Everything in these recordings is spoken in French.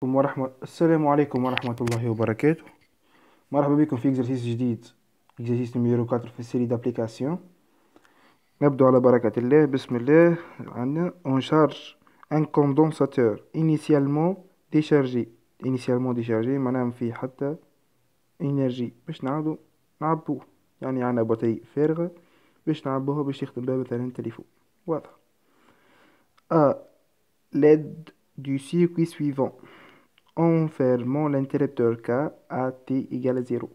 السلام عليكم ورحمة الله وبركاته. مرحبا بكم في إكزرسيس جديد، إكزرسيس نميرو 4 في السيري d'application. نبدأ على بركة الله. بسم الله. عندنا on charge un condensateur initialement déchargé معناها ما فيه حتى إنرجي باش نعاودو نعبوه، يعني عندنا بطارية فارغة باش نعبوها باش يخدم بها مثلا تليفون. واضح. à l'aide du circuit suivant en fermant l'interrupteur K à t égale à 0.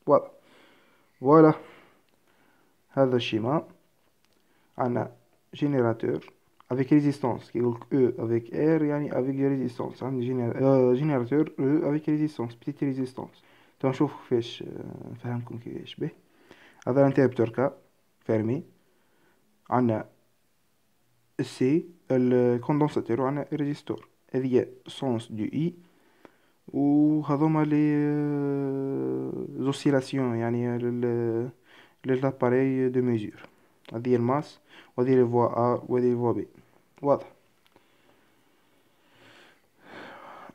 Voilà. Voilà. هذا الشيما عندنا générateur avec résistance qui est E avec R يعني avec résistance. عندنا générateur E avec résistance petite résistance. تنشوف كيفاش نفهمكم كيفاش به. هذا الانتربتور K fermé. عندنا C الكوندنساتور وعندنا الريزيستور. هذه هي sens du I. وهذوما لي زوسيلاسيون يعني للاباري دو ميزور. هذه هي الماس وهذه لي فوا A وهذه فوا B. واضح.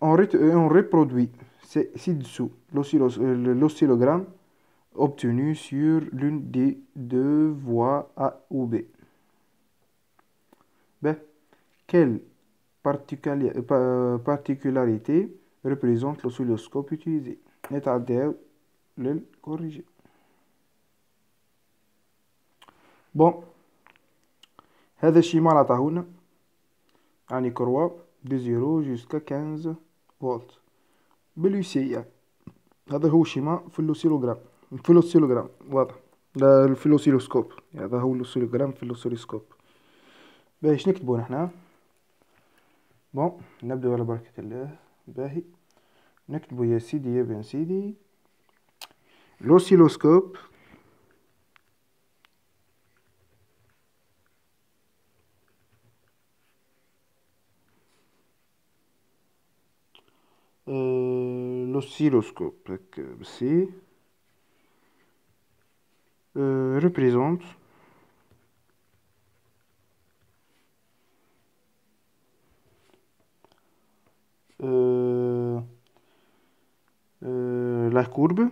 On reproduit ci-dessous l'oscillogramme obtenu sur l'une des deux voies A ou B. B. Quelle particularité représente l'oscilloscope utilisé? نتعداو للكوريجي. بون هذا الشيما اللي عطاهولنا يعني كروا دو 0 جوسكا 15 فولت باليسي يعني. هذا هو الشيما في الأوسيلوغرام واضح. لا في الأوسيلوسكوب، هذا هو الأوسيلوغرام في الأوسيلوسكوب. باش نكتبو نحنا. بون نبدأ على بركة الله. باهي نكتبو يا سيدي يا بن سيدي l'oscilloscope C représente la courbe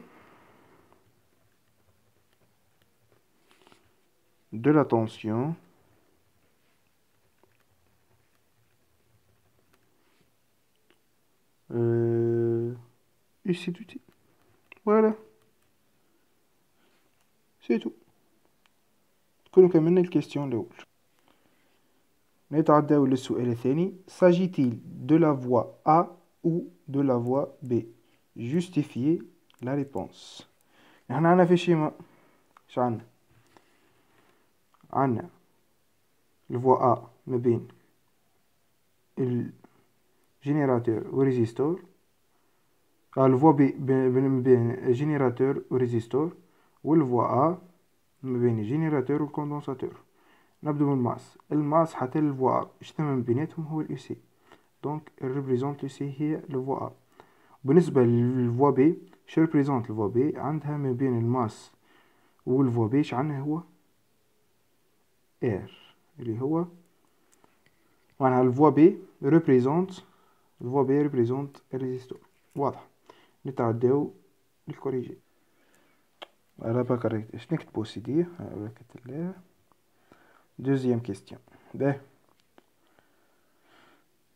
de la tension ici tout. Voilà, c'est tout. كنا كملنا الكيستيون الأول. نتعداو للسؤال الثاني. S'agit-il de la voie A ou de la voie B? Justifiez la réponse. احنا عنا في شيما اش عنا؟ عنا الفوا A ما بين الجينيراتور والريزيستور. الفوا B ما بين الجينيراتور والريزيستور، والفوا A ما بين الجينيراتور والكوندنساتور. نبدو من الماس حتى الفوا A اجتمع بيناتهم هو اليو سي، دونك الريبريزونت سي هي الفوا A. بالنسبة للفوا بي شو ريبريزونت الفوا بي؟ عندها ما بين الماس والفوا بي ش عندها هو ار اللي هو معناها الفوا بي ريبريزونت الريزيستور. واضح. نتعداو للكوريجي على بركة. اش نكتبو سيدي على بركة الله. Deuxième question. Ben,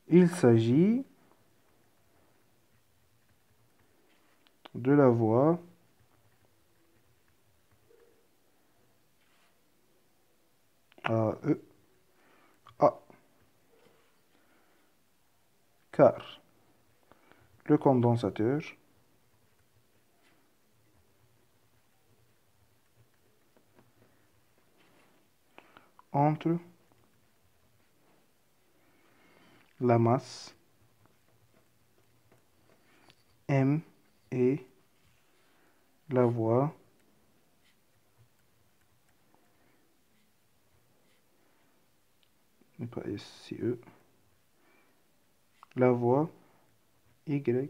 il s'agit de la voie A, car le condensateur entre la masse M et la voie n'est pas SCE, la voie YA.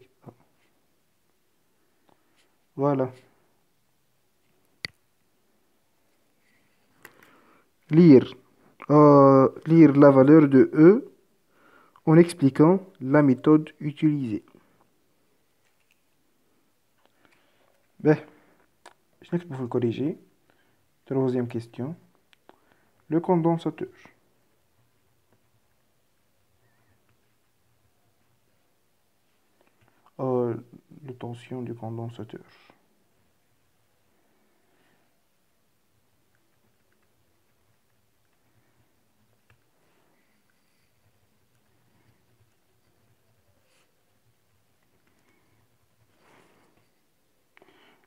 Voilà. Lire la valeur de E en expliquant la méthode utilisée. Ben, je n'ai pour le corriger. Troisième question. Le condensateur. La tension du condensateur.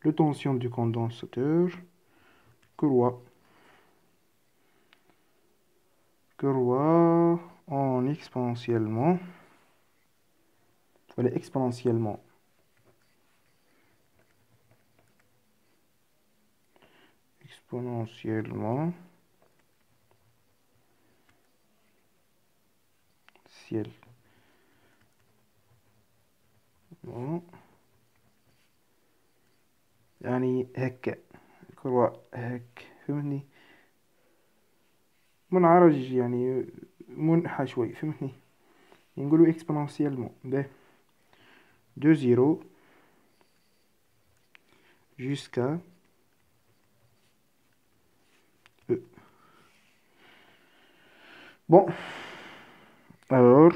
Le tension du condensateur croît en exponentiellement. Voilà, exponentiellement. Exponentiellement. Ciel. Bon. يعني هكا كروة هك فهمتني منعرج يعني منحى شوي فهمتني نقولوا exponentiellement به de 0 jusqu'à E. Bon, alors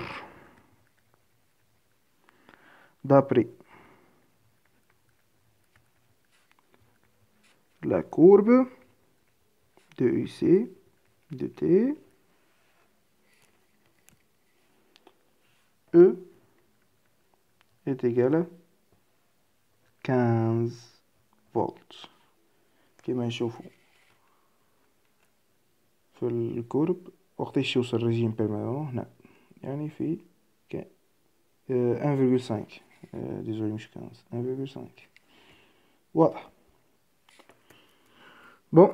d'après la courbe de UC de T, E est égal à 15 volts. كما نشوفوا في الكورب وقتاش يوصل الريجيم بيرمانون هنا يعني في 1,5 désolé مش 15 1,5 واضح. Bon,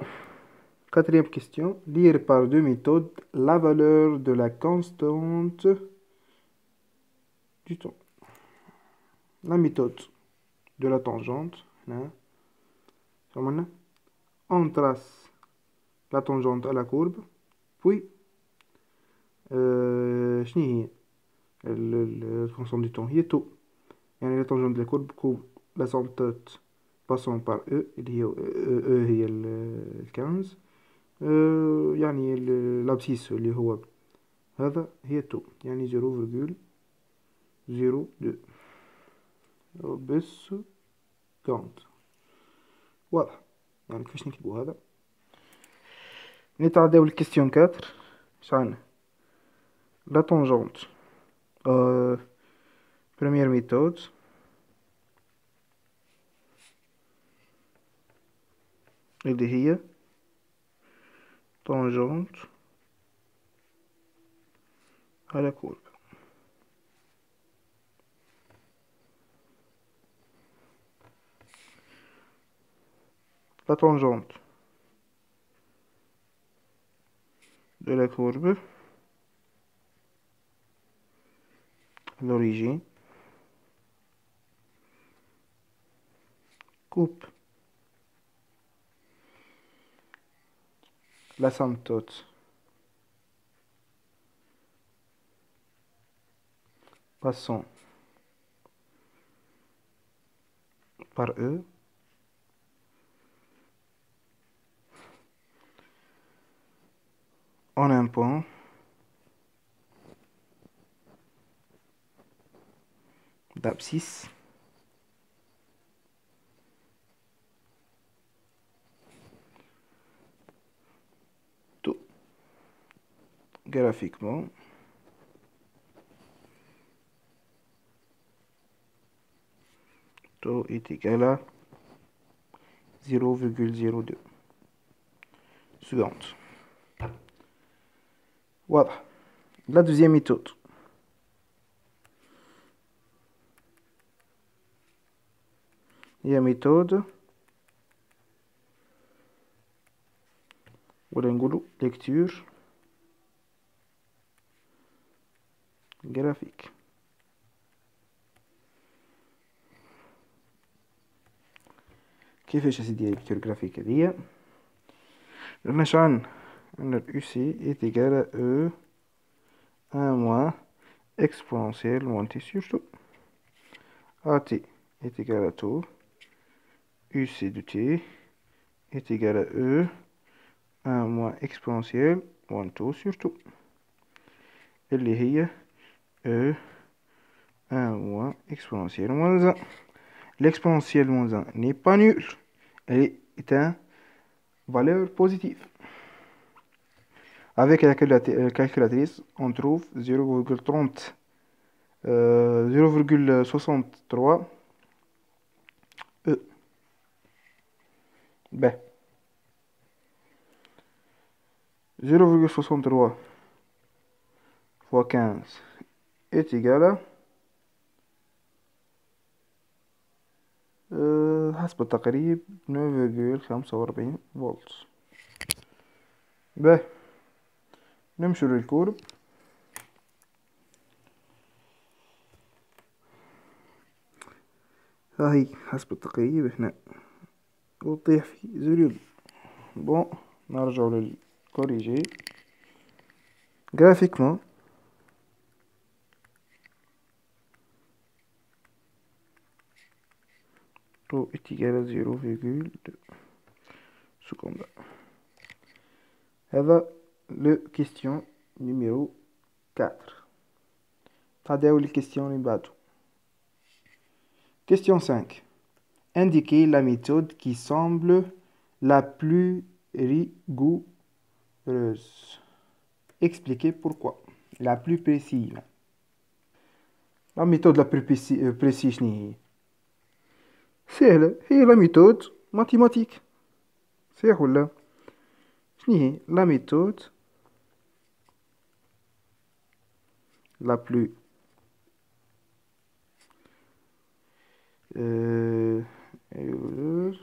quatrième question. Lire par deux méthodes la valeur de la constante du temps. La méthode de la tangente. Là. On trace la tangente à la courbe. Puis, شنو هي الconstante du temps هي تو. يعني la tangente de la courbe couvre l'asymptote passant par E اللي هي E هي 15 يعني الابسيس اللي هو هذا هي تو يعني 0,02 بس كونت واضح يعني كيفاش نكتبو هذا. نتعداو للكيستيون 4 اش عندنا لا طونجونت première méthode اللي هي tangente à la courbe. La tangente de la courbe, l'origine, coupe l'asymptote passant par E en un point d'abscisse tout graphiquement tout est égal à 0,02 secondes. واضح. La deuxième méthode. هي méthode ولا نقولوا lecture graphique. كيفاش اسيدي lecture graphique هذيا قلنا شعن ان ال UC est égal à E 1 moins exponentielle moins t sur tout. AT est égal à taux. UC de t est égal à E 1 moins exponentielle moins taux sur tout. اللي هي E 1 moins exponentielle moins 1. L'exponentielle moins 1 n'est pas nulle. Elle est une valeur positive. Avec la calculatrice, on trouve 0,30, 0,63 E. B. 0,63 fois 15 est égal à حسب التقريب 9,45 فولت. باهي نمشي للكورب. هاهي حسب التقريب احنا وطيح في زريب. بون نرجع للكوريجي graphiquement. Taux est égal à 0,2 secondes. هذا le question numéro 4. تعداو les questions اللي بعده. Question 5. Indiquez la méthode qui semble la plus rigoureuse. Expliquez pourquoi. La plus précise. La méthode la plus précise شنو هي؟ سهلة، هي la méthode mathématique. صحيح ولا؟ شنو هي؟ La méthode la plus rigoureuse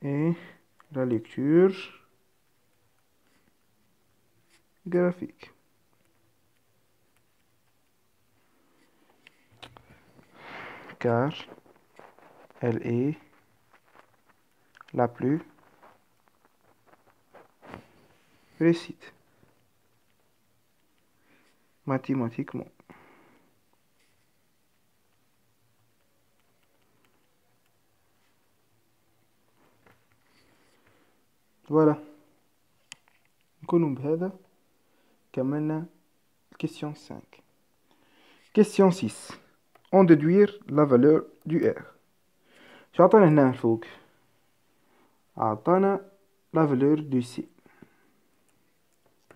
et la lecture graphique. Car elle est la plus précise mathématiquement. Voilà. نكونوا بهذا كملنا question 5. Question 6. En déduire la valeur du R. شو عطانا هنا الفوق؟ عطانا la valeur du C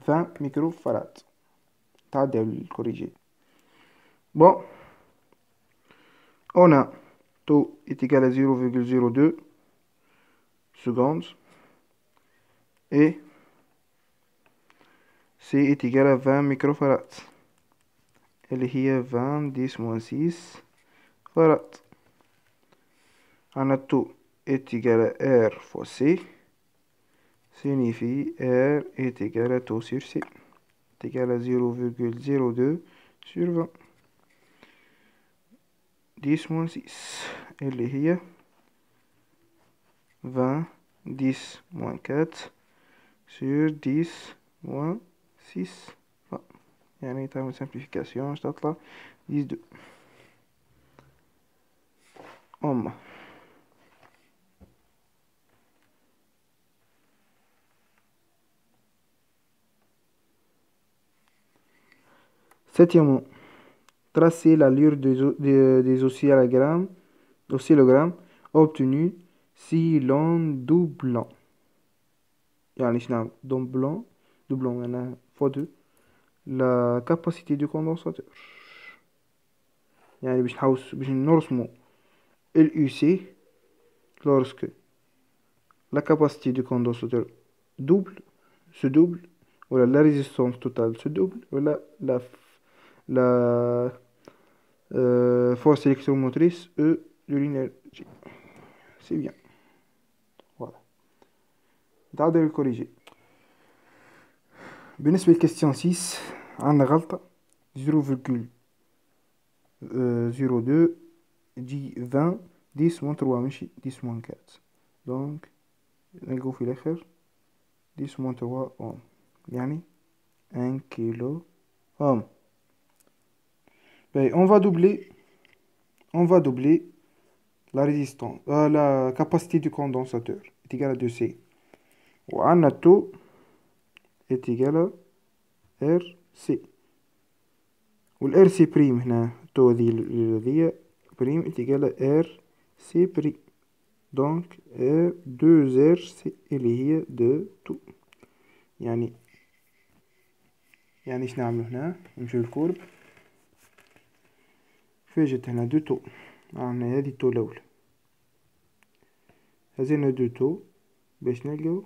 20 microfarad. تعدي الكوريجي. Bon, on a taux est égal à 0,02 secondes et C est égal à 20 microfarad. اللي هي 20 10 moins 6 farad. On a taux est égal à R fois C signifie R est égal à taux sur C est égal à 0,02 sur 20 10 moins 6 اللي هي 20 10 moins 4 sur 10 moins 6 يعني تعمل simplification تطلع 12. أما septièmement, tracer l'allure des oscillogrammes obtenus si l'on doublant. يعني شنو doublant معناها fois 2 la capacité du condensateur. يعني باش نرسمو ال UC lorsque la capacité du condensateur se double ou la résistance totale se double ou la force électromotrice E de l'énergie. C'est bien. Voilà. تعال الكوريجي. بالنسبة للكستيون 6 عندنا غلطة 0,02 دي 20 10 moins 3 ماشي 10 moins 4 دونك نلقو في الآخر 10 moins 3 ohm يعني 1 kilo ohm. Ben, on va doubler la résistance, la capacité du condensateur est égale à 2C. وعندنا التو est égal à RC. والار سي بريم هنا تو هذه بريم est égal à RC بريم. دونك 2 RC اللي هي 2 تو. يعني ايش نعملو هنا؟ نمشيو للكورب، فاجت هنا 2 تو، عندنا هذه التو الأولى، هزينا 2 تو باش نلقاو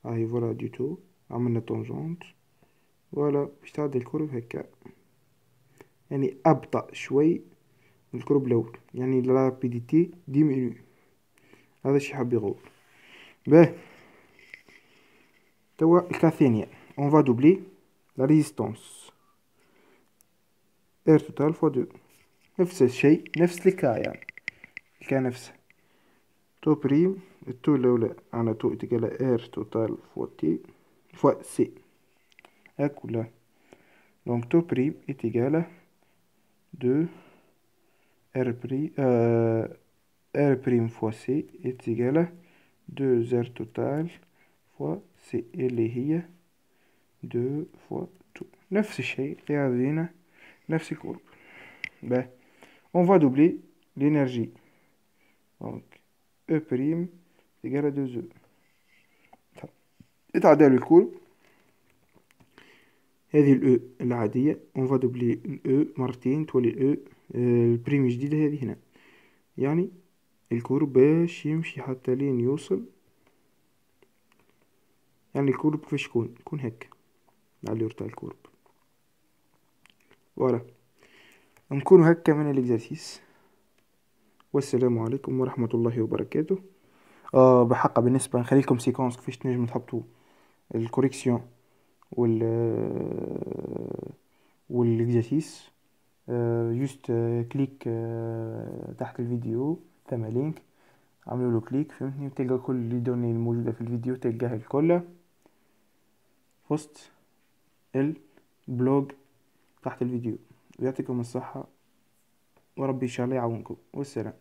هاي فوالا 2 تو، عملنا طونجونت فوالا باش تعدي الكورب هكا، يعني أبطأ شوي من الكورب الأول، يعني لا رابيديتي ديمينو. هذا شي حاب يقول. باه توا الكا الثانية on va doubler la résistance R total fois 2. نفس الشيء نفس الكا، يعني الكا نفسه تو بريم التو الأولى عنا تو تقال R total fois تي fois سي هاك ولا. دونك تو بريم est 2 R بريم R prime fois C est égal à 2 R total fois C اللي هي 2 fois 2. نفس الشيء يعطينا نفس الكورب. Ben, on va doubler l'énergie. Donc, E prime est égal à 2E. اتعدل الكورب، هذه ال E العادية on va doubler ال E مرتين تولي ال E البريم الجديدة هذه هنا، يعني الكورب باش يمشي حتى لين يوصل، يعني الكورب كيفاش يكون هكا على اللور تاع الكورب. فوالا نكون هكا من الاكزرسيس، والسلام عليكم ورحمة الله وبركاته. بحق بالنسبة نخليلكم سيكونس كيفاش تنجم تحطوا الكوريكسيون والاكزرسيس. جوست كليك تحت الفيديو ثم لينك، عملوا له كليك فهمتني، وتلقى كل لي دوني الموجودة في الفيديو تلقاها الكل وسط البلوج تحت الفيديو. ويعطيكم الصحة وربي إن شاء الله يعاونكم، والسلام.